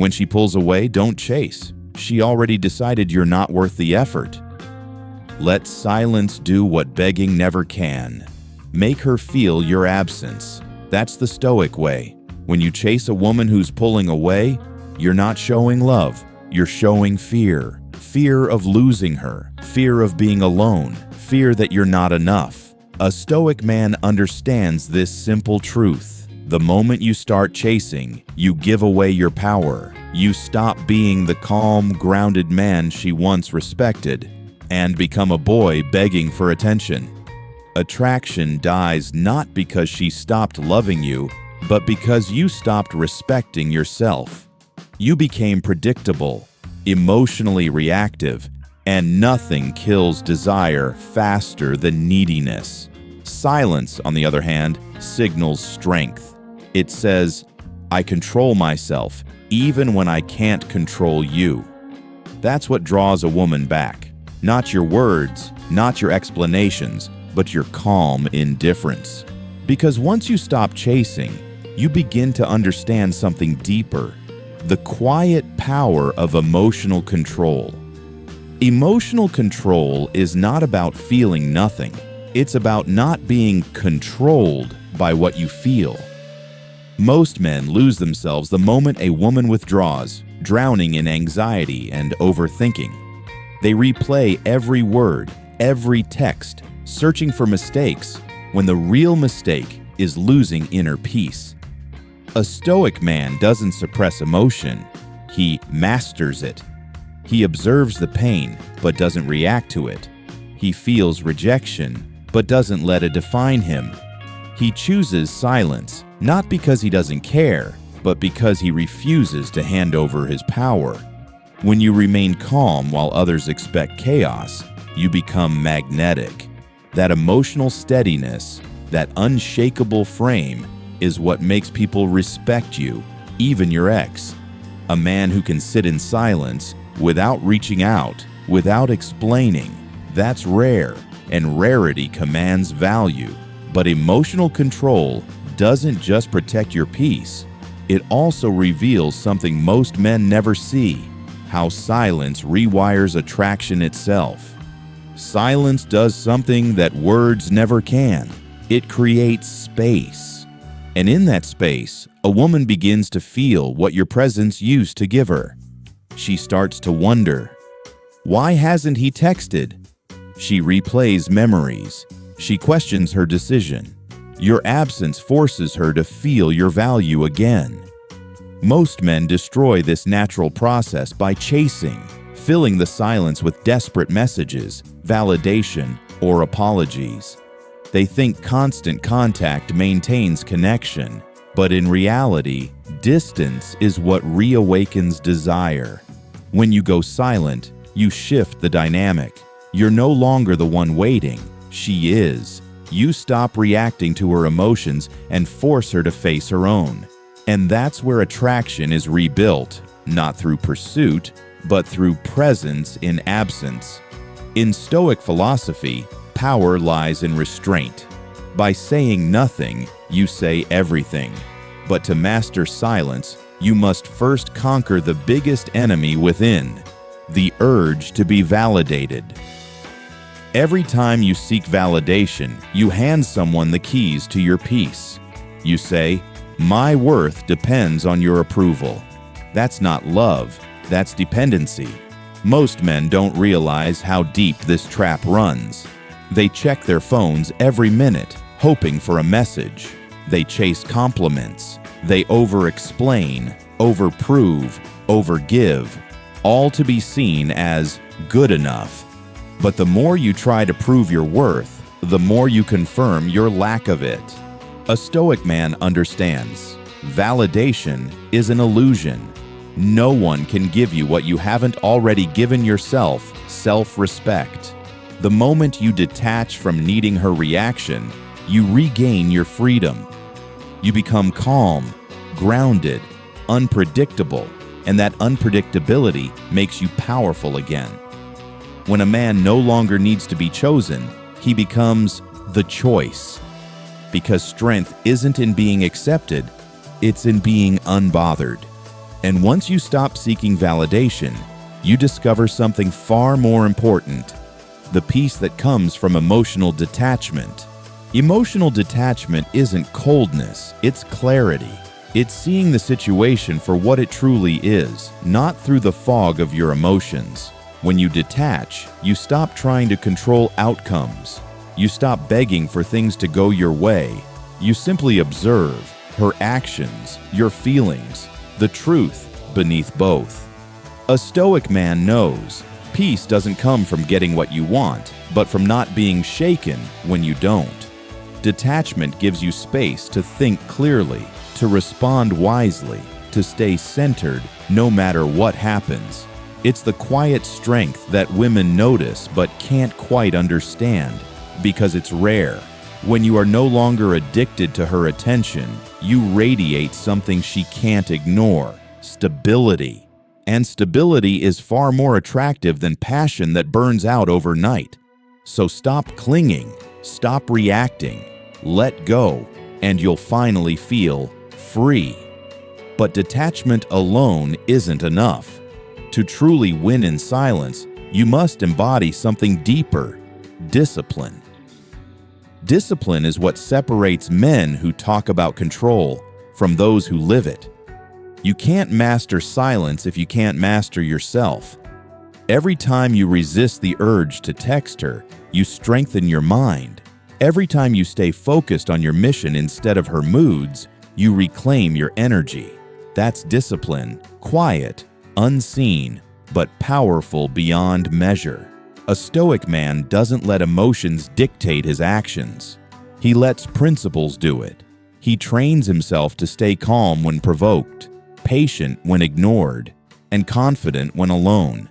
When she pulls away, don't chase. She already decided you're not worth the effort. Let silence do what begging never can. Make her feel your absence. That's the Stoic way. When you chase a woman who's pulling away, you're not showing love. You're showing fear. Fear of losing her. Fear of being alone. Fear that you're not enough. A Stoic man understands this simple truth. The moment you start chasing, you give away your power. You stop being the calm, grounded man she once respected and become a boy begging for attention. Attraction dies not because she stopped loving you, but because you stopped respecting yourself. You became predictable, emotionally reactive, and nothing kills desire faster than neediness. Silence, on the other hand, signals strength. It says, I control myself, even when I can't control you. That's what draws a woman back. Not your words, not your explanations, but your calm indifference. Because once you stop chasing, you begin to understand something deeper: the quiet power of emotional control. Emotional control is not about feeling nothing. It's about not being controlled by what you feel. Most men lose themselves the moment a woman withdraws, drowning in anxiety and overthinking. They replay every word, every text, searching for mistakes, when the real mistake is losing inner peace. A Stoic man doesn't suppress emotion, he masters it. He observes the pain, but doesn't react to it. He feels rejection, but doesn't let it define him. He chooses silence, not because he doesn't care, but because he refuses to hand over his power. When you remain calm while others expect chaos, you become magnetic. That emotional steadiness, that unshakable frame, is what makes people respect you, even your ex. A man who can sit in silence, without reaching out, without explaining, that's rare, and rarity commands value. But emotional control doesn't just protect your peace, it also reveals something most men never see: how silence rewires attraction itself. Silence does something that words never can. It creates space. And in that space, a woman begins to feel what your presence used to give her. She starts to wonder, why hasn't he texted? She replays memories. She questions her decision. Your absence forces her to feel your value again. Most men destroy this natural process by chasing, filling the silence with desperate messages, validation, or apologies. They think constant contact maintains connection, but in reality, distance is what reawakens desire. When you go silent, you shift the dynamic. You're no longer the one waiting. She is. You stop reacting to her emotions and force her to face her own. And that's where attraction is rebuilt, not through pursuit, but through presence in absence. In Stoic philosophy, power lies in restraint. By saying nothing, you say everything. But to master silence, you must first conquer the biggest enemy within, the urge to be validated. Every time you seek validation, you hand someone the keys to your peace. You say, "My worth depends on your approval." That's not love, that's dependency. Most men don't realize how deep this trap runs. They check their phones every minute, hoping for a message. They chase compliments. They over-explain, over-prove, over-give, all to be seen as good enough. But the more you try to prove your worth, the more you confirm your lack of it. A Stoic man understands. Validation is an illusion. No one can give you what you haven't already given yourself: self-respect. The moment you detach from needing her reaction, you regain your freedom. You become calm, grounded, unpredictable, and that unpredictability makes you powerful again. When a man no longer needs to be chosen, he becomes the choice. Because strength isn't in being accepted, it's in being unbothered. And once you stop seeking validation, you discover something far more important: the peace that comes from emotional detachment. Emotional detachment isn't coldness, it's clarity. It's seeing the situation for what it truly is, not through the fog of your emotions. When you detach, you stop trying to control outcomes. You stop begging for things to go your way. You simply observe her actions, your feelings, the truth beneath both. A Stoic man knows peace doesn't come from getting what you want, but from not being shaken when you don't. Detachment gives you space to think clearly, to respond wisely, to stay centered no matter what happens. It's the quiet strength that women notice but can't quite understand because it's rare. When you are no longer addicted to her attention, you radiate something she can't ignore: stability. And stability is far more attractive than passion that burns out overnight. So stop clinging, stop reacting, let go, and you'll finally feel free. But detachment alone isn't enough. To truly win in silence, you must embody something deeper: discipline. Discipline is what separates men who talk about control from those who live it. You can't master silence if you can't master yourself. Every time you resist the urge to text her, you strengthen your mind. Every time you stay focused on your mission instead of her moods, you reclaim your energy. That's discipline, quiet, unseen, but powerful beyond measure. A Stoic man doesn't let emotions dictate his actions. He lets principles do it. He trains himself to stay calm when provoked, patient when ignored, and confident when alone.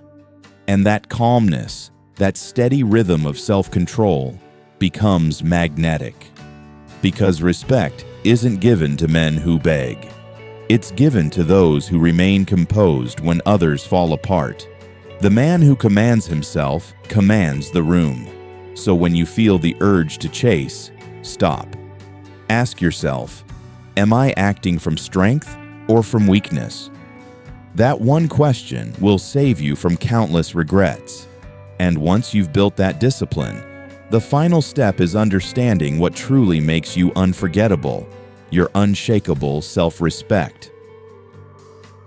And that calmness, that steady rhythm of self-control, becomes magnetic. Because respect isn't given to men who beg. It's given to those who remain composed when others fall apart. The man who commands himself commands the room. So when you feel the urge to chase, stop. Ask yourself, am I acting from strength or from weakness? That one question will save you from countless regrets. And once you've built that discipline, the final step is understanding what truly makes you unforgettable: your unshakable self-respect.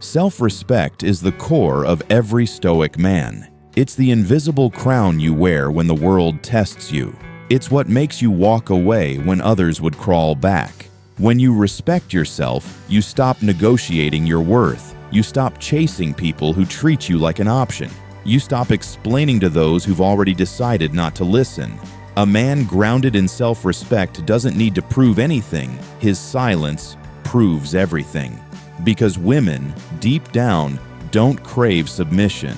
Self-respect is the core of every Stoic man. It's the invisible crown you wear when the world tests you. It's what makes you walk away when others would crawl back. When you respect yourself, you stop negotiating your worth. You stop chasing people who treat you like an option. You stop explaining to those who've already decided not to listen. A man grounded in self-respect doesn't need to prove anything. His silence proves everything. Because women, deep down, don't crave submission.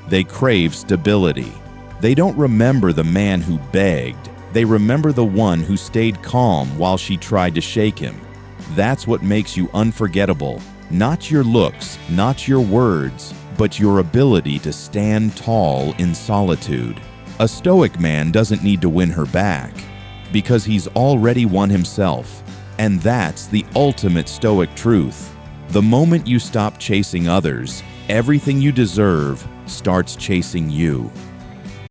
They crave stability. They don't remember the man who begged. They remember the one who stayed calm while she tried to shake him. That's what makes you unforgettable. Not your looks, not your words, but your ability to stand tall in solitude. A Stoic man doesn't need to win her back, because he's already won himself. And that's the ultimate Stoic truth. The moment you stop chasing others, everything you deserve starts chasing you.